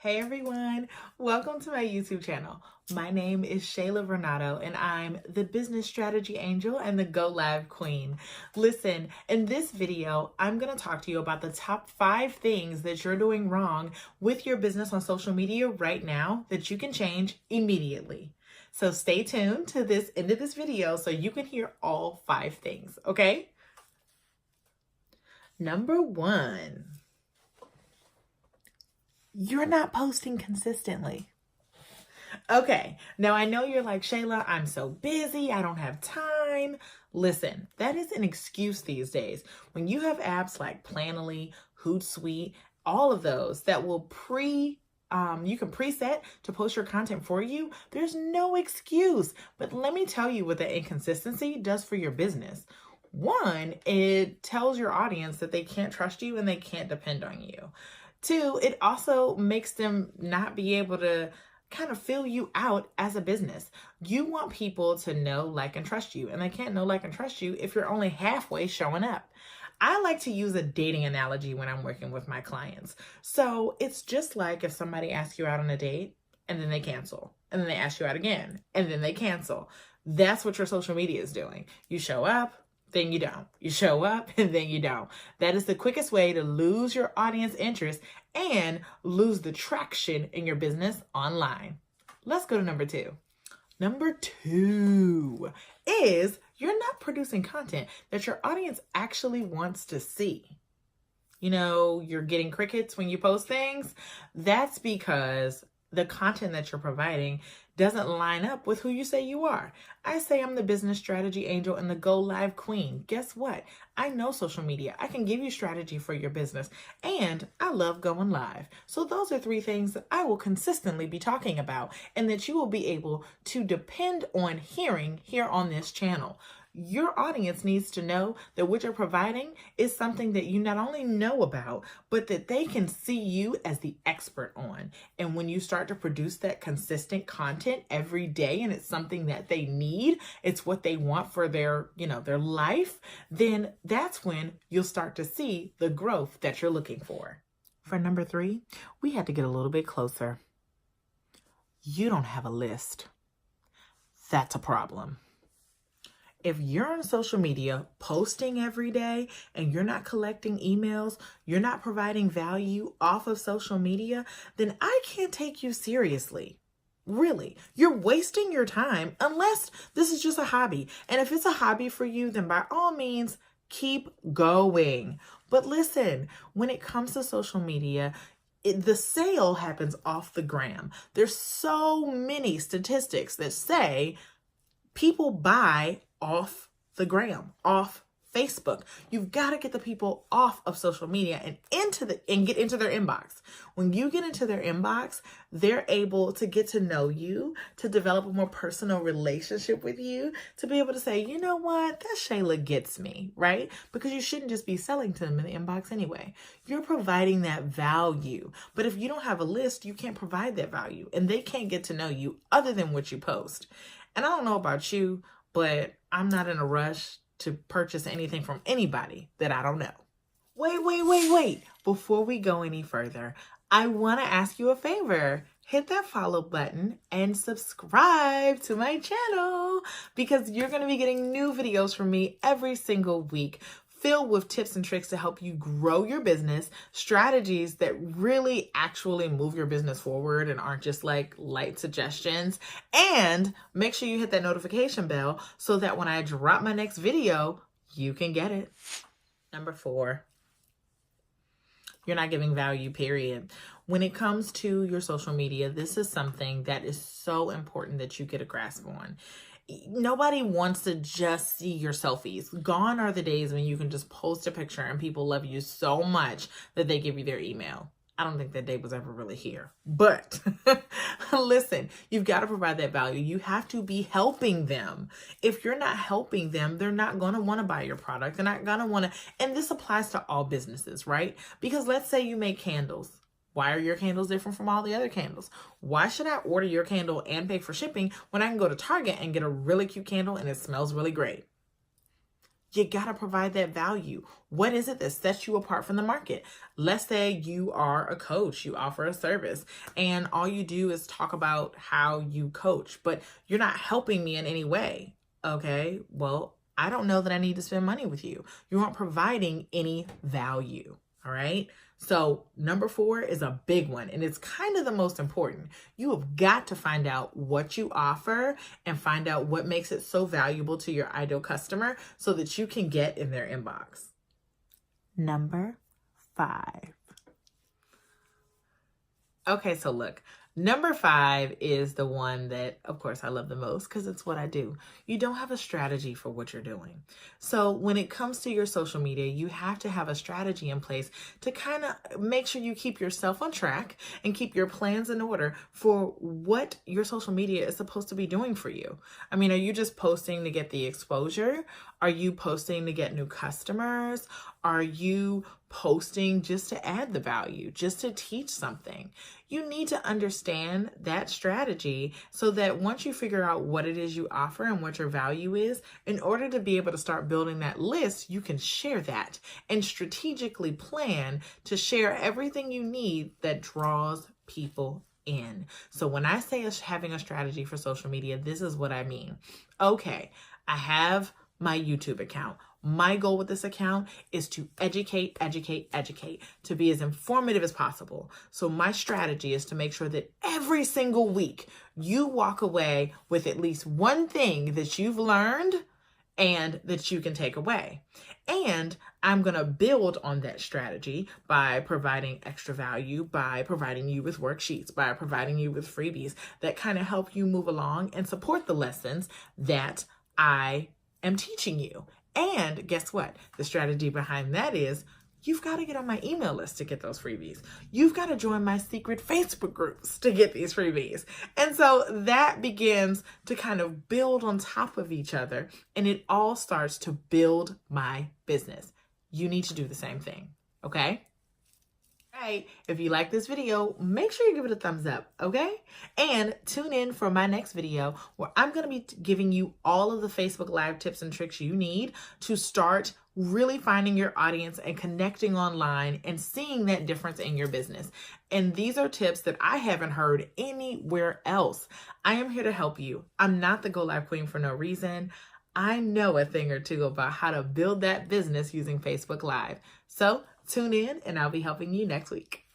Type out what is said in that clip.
Hey everyone, welcome to my YouTube channel. My name is Shayla Renato and I'm the business strategy angel and the Go Live queen. Listen, in this video, I'm going to talk to you about the top 5 things that you're doing wrong with your business on social media right now that you can change immediately. So stay tuned to this end of this video so you can hear all 5 things, okay? Number 1. You're not posting consistently. Okay, now I know you're like, Shayla, I'm so busy, I don't have time. Listen, that is an excuse these days. When you have apps like Planoly, Hootsuite, all of those that will you can preset to post your content for you, there's no excuse. But let me tell you what the inconsistency does for your business. 1, it tells your audience that they can't trust you and they can't depend on you. 2, it also makes them not be able to kind of fill you out as a business. You want people to know, like, and trust you, and they can't know, like, and trust you if you're only halfway showing up. I like to use a dating analogy when I'm working with my clients. So it's just like if somebody asks you out on a date and then they cancel, and then they ask you out again, and then they cancel. That's what your social media is doing. You show up, then you don't. You show up and then you don't. That is the quickest way to lose your audience interest and lose the traction in your business online. Let's go to number 2. Number 2 is you're not producing content that your audience actually wants to see. You know, you're getting crickets when you post things. That's because the content that you're providing doesn't line up with who you say you are. I say I'm the business strategy angel and the Go Live queen. Guess what? I know social media. I can give you strategy for your business, and I love going live. So those are 3 things that I will consistently be talking about and that you will be able to depend on hearing here on this channel. Your audience needs to know that what you're providing is something that you not only know about, but that they can see you as the expert on. And when you start to produce that consistent content every day, and it's something that they need, it's what they want for their life, then that's when you'll start to see the growth that you're looking for. For number 3, we had to get a little bit closer. You don't have a list. That's a problem. If you're on social media posting every day and you're not collecting emails, you're not providing value off of social media, then I can't take you seriously. Really, you're wasting your time unless this is just a hobby. And if it's a hobby for you, then by all means, keep going. But listen, when it comes to social media, the sale happens off the gram. There's so many statistics that say people buy off the gram, off Facebook. You've got to get the people off of social media and get into their inbox. When you get into their inbox, they're able to get to know you, to develop a more personal relationship with you, to be able to say, you know what, that Shayla gets me, right? Because you shouldn't just be selling to them in the inbox anyway. You're providing that value. But if you don't have a list, you can't provide that value, and they can't get to know you other than what you post. And I don't know about you, but I'm not in a rush to purchase anything from anybody that I don't know. Wait. Before we go any further, I want to ask you a favor. Hit that follow button and subscribe to my channel because you're going to be getting new videos from me every single week, filled with tips and tricks to help you grow your business, strategies that really actually move your business forward and aren't just like light suggestions. And make sure you hit that notification bell so that when I drop my next video, you can get it. Number 4, you're not giving value, period. When it comes to your social media, this is something that is so important that you get a grasp on. Nobody wants to just see your selfies. Gone are the days when you can just post a picture and people love you so much that they give you their email. I don't think that day was ever really here. But listen, you've got to provide that value. You have to be helping them. If you're not helping them, they're not going to want to buy your product. They're not going to want to. And this applies to all businesses, right? Because let's say you make candles. Why are your candles different from all the other candles? Why should I order your candle and pay for shipping when I can go to Target and get a really cute candle and it smells really great? You got to provide that value. What is it that sets you apart from the market? Let's say you are a coach, you offer a service, and all you do is talk about how you coach, but you're not helping me in any way. Okay, well, I don't know that I need to spend money with you. You aren't providing any value. All right. So number 4 is a big one, and it's kind of the most important. You have got to find out what you offer and find out what makes it so valuable to your ideal customer so that you can get in their inbox. Number 5. Okay, so look, number 5 is the one that, of course, I love the most because it's what I do. You don't have a strategy for what you're doing. So when it comes to your social media, you have to have a strategy in place to kind of make sure you keep yourself on track and keep your plans in order for what your social media is supposed to be doing for you. I mean, are you just posting to get the exposure? Are you posting to get new customers? Are you posting just to add the value, just to teach something? You need to understand that strategy so that once you figure out what it is you offer and what your value is, in order to be able to start building that list, you can share that and strategically plan to share everything you need that draws people in. So when I say having a strategy for social media, this is what I mean. Okay, I have my YouTube account. My goal with this account is to educate, to be as informative as possible. So my strategy is to make sure that every single week you walk away with at least one thing that you've learned and that you can take away. And I'm going to build on that strategy by providing extra value, by providing you with worksheets, by providing you with freebies that kind of help you move along and support the lessons that I am teaching you. And guess what? The strategy behind that is you've got to get on my email list to get those freebies. You've got to join my secret Facebook groups to get these freebies. And so that begins to kind of build on top of each other, and it all starts to build my business. You need to do the same thing, okay? Right. If you like this video, make sure you give it a thumbs up, okay? And tune in for my next video where I'm going to be giving you all of the Facebook Live tips and tricks you need to start really finding your audience and connecting online and seeing that difference in your business. And these are tips that I haven't heard anywhere else. I am here to help you. I'm not the Go Live Queen for no reason. I know a thing or two about how to build that business using Facebook Live. So tune in and I'll be helping you next week.